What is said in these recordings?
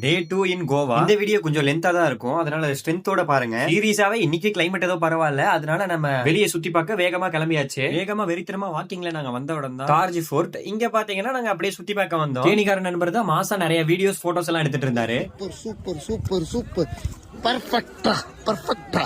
டே 2 இன் கோவா. இந்த வீடியோ கொஞ்சம் லென்த்தா தான் இருக்கும், அதனால ஸ்ட்ரென்த்தோட பாருங்க. சீரியஸாவே இன்னைக்கு கிளைமேட் ஏதோ பரவாயில்ல, அதனால நம்ம வெளியே சுத்தி பார்க்க வேகமா கிளம்பியாச்சு. வேகமா வெறித்தனமா வாக்கிங்ல நாங்க வந்த உடனே தான் கார்ஜி ஃபோர்ட். இங்க பாத்தீங்கன்னா நாங்க அப்படியே சுத்தி பார்க்க வந்தோம். தேனிகார நண்பர் தான் மாசா நிறைய வீடியோஸ் போட்டோஸ் எல்லாம் எடுத்துட்டு இருந்தாரு. சூப்பர் சூப்பர் சூப்பர் பர்ஃபெக்ட்டா பர்ஃபெக்ட்டா.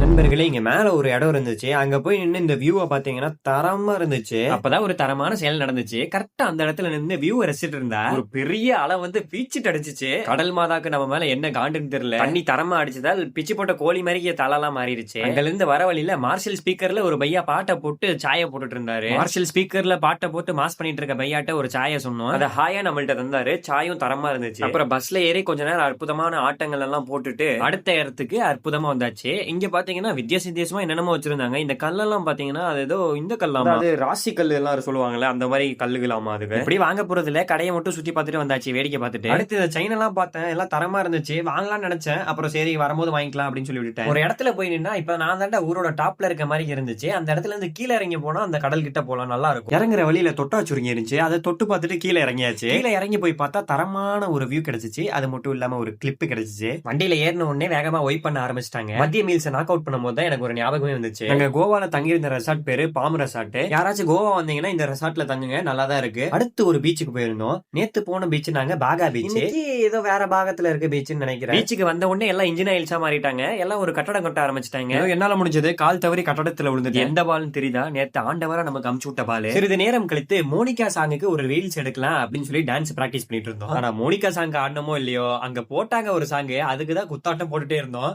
நண்பர்களே, இங்க மேல ஒரு இடம் இருந்துச்சு, அங்க போய் நின்று இந்த வியூவை பாத்தீங்கன்னா தரமா இருந்துச்சு. அப்பதான் ஒரு தரமான செயல் நடந்துச்சு. கரெக்டா அந்த இடத்துல நின்று வியூ ரசிச்சிட்டு இருந்தா ஒரு பெரிய அலை வந்து பீச்சிட்டு அடிச்சிச்சு. கடல் மாதாக்கு நம்ம மேல என்ன காண்டுன்னு தெரியல, தண்ணி தரமா அடிச்சதால் பிச்சு போட்ட கோழி மாதிரி தலைலாம் மாறிடுச்சு. அங்க இருந்து வர வழியில மார்ஷல் ஸ்பீக்கர்ல ஒரு பையா பாட்டை போட்டு சாய போட்டுட்டு இருந்தாரு. மார்ஷல் ஸ்பீக்கர்ல பாட்டை போட்டு மாஸ் பண்ணிட்டு இருக்க பையாட்ட ஒரு சாய சொன்னோம், அதை ஹாயா நம்மள்ட்ட தந்தாரு. சாயும் தரமா இருந்துச்சு. அப்புறம் பஸ்ல ஏறி கொஞ்ச நேரம் அற்புதமான ஆட்டங்கள் எல்லாம் போட்டுட்டு அடுத்த இடத்துக்கு அற்புதமா வந்தாச்சு. இங்க பாத்தீங்கன்னா வித்தியாசமா என்னென்னமோ வச்சிருந்தாங்க. இந்த கல்லெல்லாம் பாத்தீங்கன்னா அது ஏதோ இந்த கல்லாம், அது ராசி கல் எல்லாம் சொல்லுவாங்கல்ல, அந்த மாதிரி கல்லுகளாமா. அது இப்படி வாங்க போறது இல்ல, கடையை மட்டும் சுத்தி பார்த்துட்டு வந்தாச்சு, வேடிக்கை பார்த்துட்டு. அடுத்து இந்த செயின் எல்லாம் பார்த்தேன், எல்லாம் தரமா இருந்துச்சு, வாங்கலாம்னு நினைச்சேன். அப்புறம் சரி வரும்போது வாங்கிக்கலாம் அப்படின்னு சொல்லி விட்டுட்டேன். ஒரு இடத்துல போய் நின்னா இப்ப நான் தாண்டா ஊரோட டாப்ல இருக்க மாதிரி இருந்துச்சு. அந்த இடத்துல இருந்து கீழே இறங்கி போனா அந்த கடல் கிட்ட போலாம், நல்லா இருக்கும். இறங்குற வழியில தொட்டா சுருங்கி இருந்துச்சு, அதை தொட்டு பார்த்துட்டு கீழே இறங்கியாச்சு. கீழே இறங்கி போய் பார்த்தா தரமான ஒரு வியூ கிடைச்சிச்சு. அது மட்டும் இல்லாம ஒரு கிளிப் கிடைச்சிச்சு. வண்டியில ஏறின உடனே வேகமா ஒய்ப் பண்ண ஆரம்பிச்சிட்டாங்க. மத்திய மீல்ஸ் நாக் அவுட் பண்ணும்போது தான் எனக்கு ஒரு ஞாபகமே வந்துச்சு. நாங்க கோவால தங்கி இருந்த ரெசார்ட் பேரு பாம் ரெசார்ட். யாராச்சும் கோவா வந்தீங்கன்னா இந்த ரெசார்ட்ல தங்குங்க, நல்லா தான் இருக்கு. அடுத்து ஒரு பீச்சுக்கு போயிருந்தோம். நேத்து போன பீச் நாங்க பாகா பீச். ஏதோ வேற பாகத்துல இருக்க பீச்னு நினைக்கிறேன். பீச்சுக்கு வந்த உடனே எல்லாம் இன்ஜின் ஆயில்ஸா மாறிட்டாங்க. எல்லாம் ஒரு கட்டடம் கட்ட ஆரம்பிச்சிட்டாங்க. என்னால முடிஞ்சது கால் தவறி கட்டடத்துல விழுந்தது. எந்த பால்னு தெரியுதா? நேத்து ஆண்டவரா நமக்கு அமுச்சு விட்ட பால். சிறிது நேரம் கழித்து மோனிகா சாங்குக்கு ஒரு ரீல்ஸ் எடுக்கலாம் அப்படின்னு சொல்லி டான்ஸ் பிராக்டிஸ் பண்ணிட்டு இருந்தோம். ஆனா மோனிகா சாங் ஆடணுமோ இல்லையோ, அங்க போட்டாங்க ஒரு சாங், அதுக்குதான் குத்தாட்டம் போட்டுட்டே இருந்தோம்.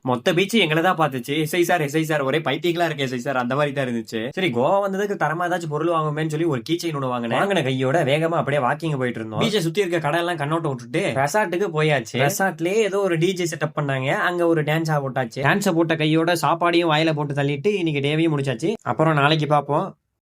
மொத்த பீச் எங்களை தான் பாத்துச்சு. எஸ்ஐ சார் ஒரே பைத்தியங்களா இருக்கு எஸ்ஐ சார், அந்த மாதிரி தான் இருந்துச்சு. சரி கோவா வந்ததுக்கு தரமா ஏதாச்சும் பொருள் வாங்குமேன்னு சொல்லி ஒரு கீச்சைன் ஒண்ணு வாங்கின கையோட வேகமா அப்படியே வாக்கிங் போயிட்டு இருந்தோம். பீச்சை சுத்தி இருக்க கடை எல்லாம் கண்ணோட்டம் விட்டுட்டு ரெசார்ட்டுக்கு போயாச்சு. ரெசார்ட்லயே ஏதோ ஒரு டிஜே செட்டப் பண்ணாங்க, அங்க ஒரு டான்ஸா போட்டாச்சு. டான்ஸை போட்ட கையோட சாப்பாடையும் வாயில போட்டு தள்ளிட்டு இன்னைக்கு டேவையும் முடிச்சாச்சு. அப்புறம் நாளைக்கு பாப்போம்.